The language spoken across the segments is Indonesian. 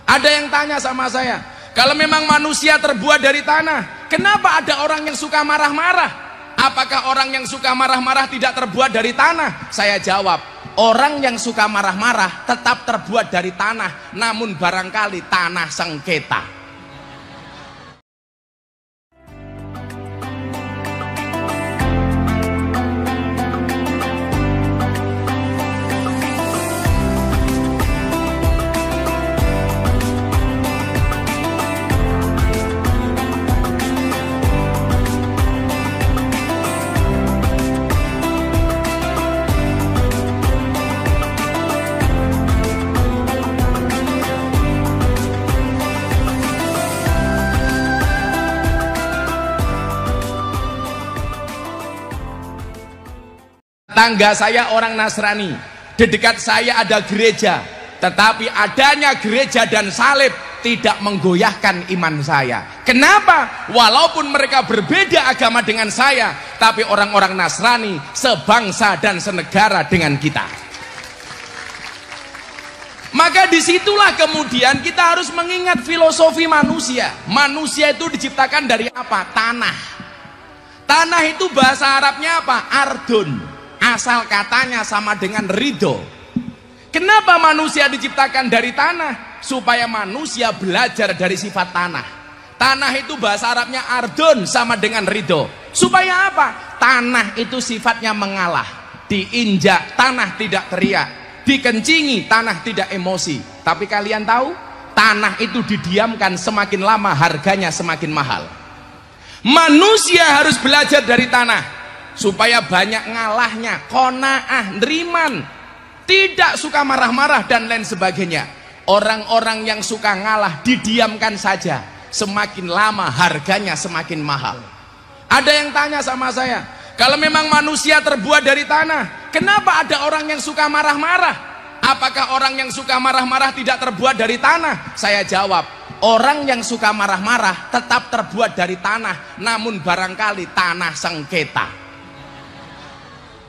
Ada yang tanya sama saya, kalau memang manusia terbuat dari tanah, kenapa ada orang yang suka marah-marah? Apakah orang yang suka marah-marah tidak terbuat dari tanah? Saya jawab, orang yang suka marah-marah tetap terbuat dari tanah, namun barangkali tanah sengketa. Tangga saya orang Nasrani, di dekat saya ada gereja, tetapi adanya gereja dan salib tidak menggoyahkan iman saya. Kenapa? Walaupun mereka berbeda agama dengan saya, tapi orang-orang Nasrani sebangsa dan senegara dengan kita. Maka disitulah kemudian kita harus mengingat filosofi manusia. Manusia itu diciptakan dari apa? Tanah. Tanah itu bahasa Arabnya apa? Ardun. Asal katanya sama dengan ridho. Kenapa manusia diciptakan dari tanah? Supaya manusia belajar dari sifat tanah. Tanah itu bahasa Arabnya ardun, sama dengan ridho. Supaya apa? Tanah itu sifatnya mengalah. Diinjak, tanah tidak teriak. Dikencingi, tanah tidak emosi. Tapi kalian tahu? Tanah itu didiamkan, semakin lama harganya semakin mahal. Manusia harus belajar dari tanah supaya banyak ngalahnya, qanaah, neriman, tidak suka marah-marah dan lain sebagainya. Orang-orang yang suka ngalah didiamkan saja, semakin lama harganya semakin mahal. Ada yang tanya sama saya, kalau memang manusia terbuat dari tanah, kenapa ada orang yang suka marah-marah? Apakah orang yang suka marah-marah tidak terbuat dari tanah? Saya jawab, orang yang suka marah-marah tetap terbuat dari tanah, namun barangkali tanah sengketa.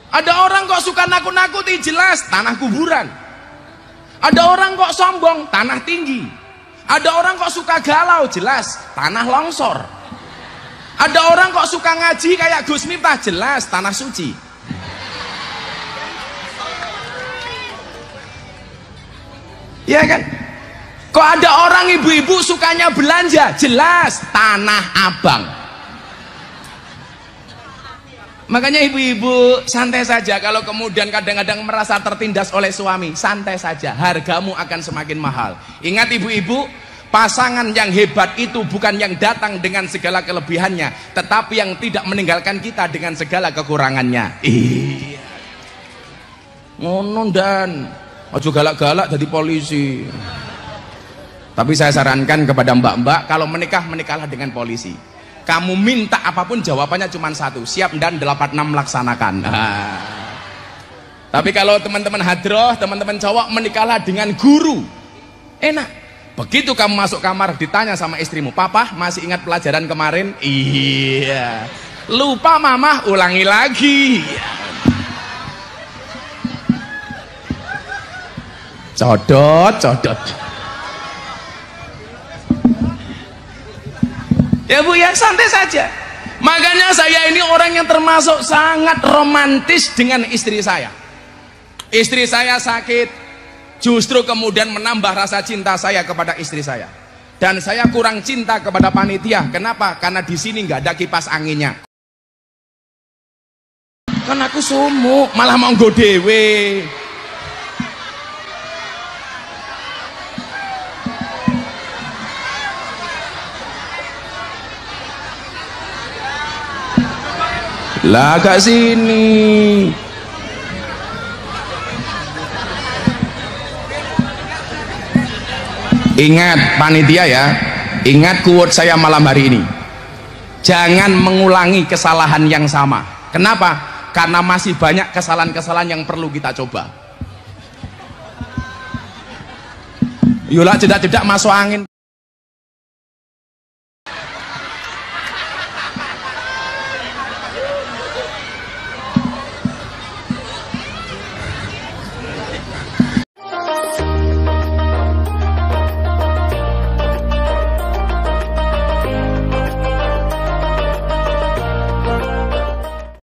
Ada orang kok suka nakut-nakuti, jelas tanah kuburan. Ada orang kok sombong, tanah tinggi. Ada orang kok suka galau, jelas tanah longsor. Ada orang kok suka ngaji kayak Gus Miftah, jelas tanah suci. Iya kan? Kok ada orang ibu-ibu sukanya belanja, jelas tanah abang. Makanya ibu-ibu santai saja kalau kemudian kadang-kadang merasa tertindas oleh suami, santai saja, hargamu akan semakin mahal. Ingat ibu-ibu, pasangan yang hebat itu bukan yang datang dengan segala kelebihannya, tetapi yang tidak meninggalkan kita dengan segala kekurangannya. Iya. Ngono dan ojo galak-galak jadi polisi. Tapi saya sarankan kepada mbak-mbak, kalau menikah, menikahlah dengan polisi. Kamu minta apapun jawabannya cuma satu, siap dan 86 laksanakan. Tapi kalau teman-teman hadroh, teman-teman cowok, menikahlah dengan guru. Enak. Begitu kamu masuk kamar ditanya sama istrimu, papa masih ingat pelajaran kemarin? Iya. Lupa mama, ulangi lagi. Codot. Ya bu ya, santai saja. Makanya saya ini orang yang termasuk sangat romantis dengan istri saya. Istri saya sakit, justru kemudian menambah rasa cinta saya kepada istri saya. Dan saya kurang cinta kepada panitia. Kenapa? Karena di sini nggak ada kipas anginnya. Kan aku sumuk, malah mau nggo dewe. Lah gak sini. Ingat panitia ya, ingat quote saya malam hari ini. Jangan mengulangi kesalahan yang sama. Kenapa? Karena masih banyak kesalahan-kesalahan yang perlu kita coba. Yolah, cedak-cedak masuk angin.